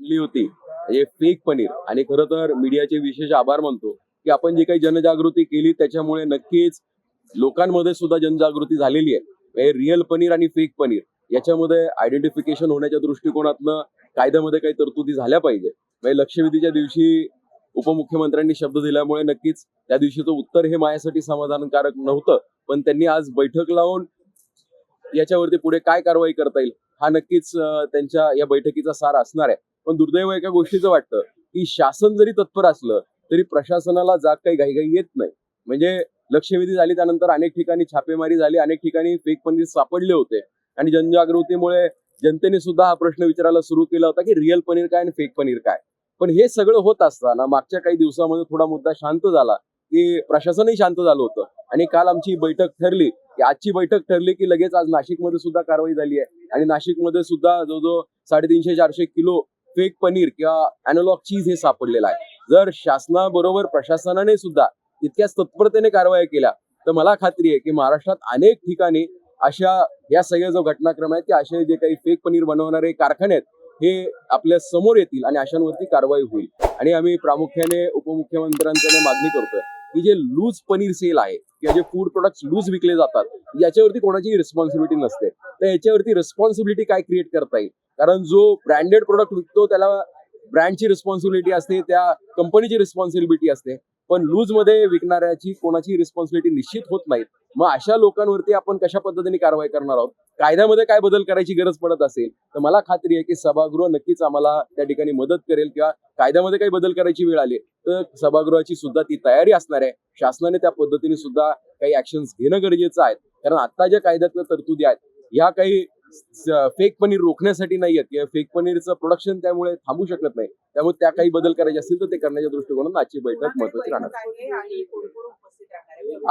केली होती म्हणजे फेक पनीर, आणि खरं तर मीडियाचे विशेष आभार मानतो की आपण जे काही जनजागृती केली त्याच्यामुळे नक्कीच लोकांमध्ये सुद्धा जनजागृती झालेली आहे. रिअल पनीर आणि फेक पनीर याच्यामध्ये आयडेंटिफिकेशन होण्याच्या दृष्टिकोनातनं कायद्यामध्ये काही तरतुदी झाल्या पाहिजे. म्हणजे लक्षवेधीच्या दिवशी उपमुख्यमंत्र्यांनी शब्द दिल्यामुळे नक्कीच त्या दिवशीचं उत्तर हे माझ्यासाठी समाधानकारक नव्हतं, पण त्यांनी आज बैठक लावून याच्यावरती पुढे काय कारवाई करता येईल हा नक्कीच त्यांच्या या बैठकीचा सार असणार आहे. पण दुर्दैव एका गोष्टीचं वाटतं की शासन जरी तत्पर असलं तरी प्रशासनाला जाग काही घाईघाई येत नाही. म्हणजे लक्षवेधी झाली त्यानंतर अनेक ठिकाणी छापेमारी झाली, अनेक ठिकाणी फेक पनीर सापडले होते आणि जनजागृतीमुळे जनतेने सुद्धा हा प्रश्न विचारायला सुरू केला होता की रिअल पनीर काय आणि फेक पनीर काय. पण हे सगळं होत असताना मागच्या काही दिवसामध्ये थोडा मुद्दा शांत झाला की प्रशासनही शांत झालं होतं आणि काल आमची बैठक ठरली की आजची बैठक ठरली की लगेच आज नाशिकमध्ये सुद्धा कारवाई झाली आहे आणि नाशिकमध्ये सुद्धा जवळजवळ 350-400 किलो फेक पनीर किंवा अॅनालॉग चीज हे सापडलेलं आहे. जर शासनाबरोबर प्रशासनाने सुद्धा तितक्याच तत्परतेने कारवाई केल्या तर मला खात्री आहे की महाराष्ट्रात अनेक ठिकाणी अशा या सगळ्या जो घटनाक्रम आहेत की असे जे काही फेक पनीर बनवणारे कारखाने आहेत हे आपल्या समोर येतील आणि अशांवरती कारवाई होईल. आणि आम्ही प्रामुख्याने उपमुख्यमंत्र्यांकडे मागणी करतोय की जे लूज पनीर सेल आहे किंवा जे फूड प्रोडक्ट्स लूज विकले जातात याच्यावरती कोणाची रिस्पॉन्सिबिलिटी नसते, तर याच्यावरती रिस्पॉन्सिबिलिटी काय क्रिएट करता येईल. कारण जो ब्रँडेड प्रोडक्ट विकतो त्याला ब्रँडची रिस्पॉन्सिबिलिटी असते, त्या कंपनीची रिस्पॉन्सिबिलिटी असते, पण लूज मध्ये विकणाऱ्याची कोणाची रिस्पॉन्सिबिलिटी निश्चित होत नाही. मग अशा लोकांवरती आपण कशा पद्धतीने कारवाई करणार आहोत. कायद्यामध्ये काय बदल करायची गरज पडत असेल तर मला खात्री आहे की सभागृह नक्कीच आम्हाला त्या ठिकाणी मदत करेल किंवा कायद्यामध्ये काही बदल करायची वेळ आली तर सभागृहाची सुद्धा ती तयारी असणार आहे. शासनाने त्या पद्धतीने सुद्धा काही ऍक्शन्स घेणं गरजेचं आहे. कारण आता ज्या कायद्यातल्या तरतुदी आहेत ह्या काही फेक पनीर रोखण्यासाठी नाहीयेत किंवा फेक पनीरचं प्रोडक्शन त्यामुळे थांबू शकत नाही. त्यामुळे त्या काही बदल करायचे असतील तर ते करण्याच्या दृष्टिकोनातून आजची बैठक महत्त्वाची राहणार.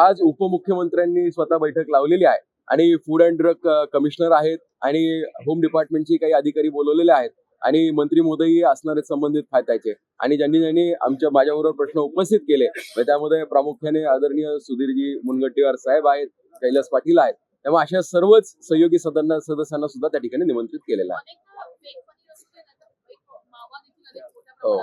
आज उपमुख्यमंत्र्यांनी स्वतः बैठक लावलेली आहे आणि फूड अँड ड्रग कमिशनर आहेत आणि होम डिपार्टमेंटची काही अधिकारी बोलवलेले आहेत आणि मंत्री महोदयही असणारे संबंधित खात्याचे, आणि ज्यांनी माझ्याबरोबर प्रश्न उपस्थित केले त्यामध्ये प्रामुख्याने आदरणीय सुधीरजी मुनगंटीवार साहेब आहेत, कैलास पाटील आहेत. त्यामुळे अशा सर्वच सहयोगी सदस्यांना सुद्धा त्या ठिकाणी निमंत्रित केलेलं आहे. हो,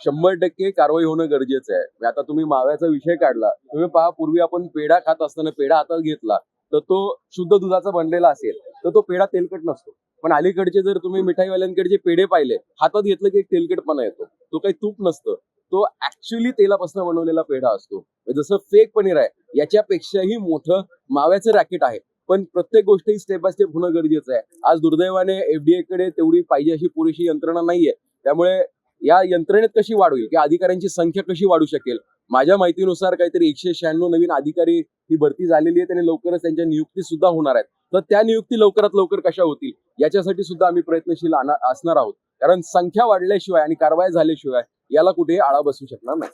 100% कारवाई होणं गरजेचं आहे. आता तुम्ही माव्याचा विषय काढला, तुम्ही पहा पूर्वी आपण पेढा खात असताना पेढा हातात घेतला तर तो शुद्ध दुधाचा बनलेला असेल तर तो पेढा तेलकट नसतो. पण अलीकडचे जर तुम्ही मिठाईवाल्यांकडे पेढे पाहिले हातात घेतलं की एक तेलकटपणा येतो, तो काही तूप नसतं, तो ऍक्च्युअली तेलापासून बनवलेला पेढा असतो. जसं फेक पनीर आहे याच्यापेक्षाही मोठं माव्याचं रॅकेट आहे. पण प्रत्येक गोष्ट ही स्टेप बाय स्टेप होणं गरजेचं आहे. आज दुर्दैवाने FDA कडे तेवढी पाहिजे अशी पुरेशी यंत्रणा नाहीये. त्यामुळे या यंत्रणेत कशी वाढ होईल किंवा अधिकाऱ्यांची संख्या कशी वाढू शकेल. माझ्या माहितीनुसार काहीतरी 196 नवीन अधिकारी ही भरती झालेली आहे, त्याने लवकरच त्यांच्या नियुक्ती सुद्धा होणार आहेत. तर त्या नियुक्ती लवकरात लवकर कशा होतील याच्यासाठी सुद्धा आम्ही प्रयत्नशील असणार आहोत. कारण संख्या वाढल्याशिवाय आणि कारवाई झाल्याशिवाय याला कुठेही आळा बसू शकणार नाही.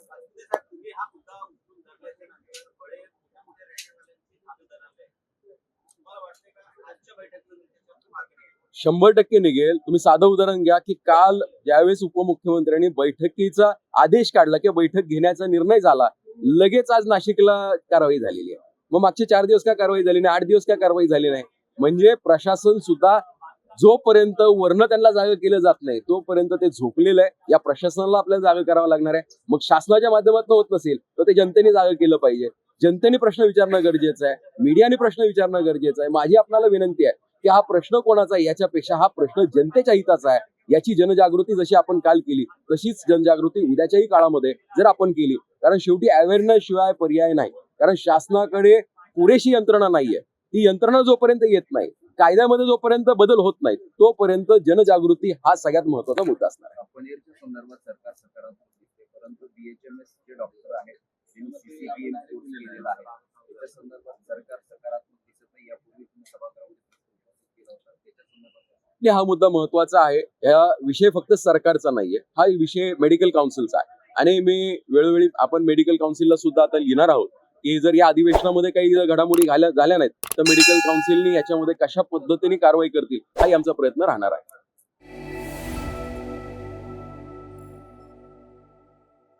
100% निघेल. तुम्ही साधं उदाहरण घ्या की काल ज्यावेळेस उपमुख्यमंत्र्यांनी बैठकीचा आदेश काढला किंवा बैठक घेण्याचा निर्णय झाला, लगेच आज नाशिकला कारवाई झालेली आहे. मग मागचे 4 दिवस का कारवाई झाली नाही, 8 दिवस का कारवाई झाली नाही. म्हणजे प्रशासन सुद्धा जोपर्यंत वरनं त्यांना जागा केलं जात नाही तोपर्यंत ते झोपलेलं आहे. या प्रशासनाला आपल्याला जागा करावं लागणार आहे. मग शासनाच्या माध्यमातून होत नसेल तर ते जनतेने जागा केलं पाहिजे. जनतेने प्रश्न विचारणं गरजेचं आहे, मीडियाने प्रश्न विचारणं गरजेचं आहे. माझी आपल्याला विनंती आहे की हा प्रश्न कोणाचा आहे याच्यापेक्षा हा प्रश्न जनतेच्या हिताचा आहे. याची जनजागृती जशी आपण काल केली तशीच जनजागृती उद्याच्याही काळामध्ये जर आपण केली, कारण शेवटी अवेअरनेस शिवाय पर्याय नाही. कारण शासनाकडे पुरेशी यंत्रणा नाहीये. ती यंत्रणा जोपर्यंत येत नाही, कायद्यामध्ये जोपर्यंत बदल होत नाही तोपर्यंत जनजागृती हा सगळ्यात महत्वाचा मुद्दा असणार आहे. पनीरच्या संदर्भात सरकार सकारात्मक दिसते, परंतु BHMS चे डॉक्टर आहेत CCBA केलेला आहे त्याच्या संदर्भात सरकार सकारात्मक दिसत नाही. यापूर्वी तुम्ही सभागृहामध्ये केला होता त्याच्या संदर्भात हा मुद्दा महत्वाचा आहे. हा विषय फक्त सरकारचा नाहीये, हा विषय मेडिकल काउन्सिलचा आहे. आणि मी वेळोवेळी आपण मेडिकल काउन्सिलला सुद्धा आता लिहिणार आहोत की जर या अधिवेशनामध्ये काही घडामोडी झाल्या नाहीत तर मेडिकल काउन्सिलनी याच्यामध्ये कशा पद्धतीने कारवाई करतील हाही आमचा प्रयत्न राहणार आहे.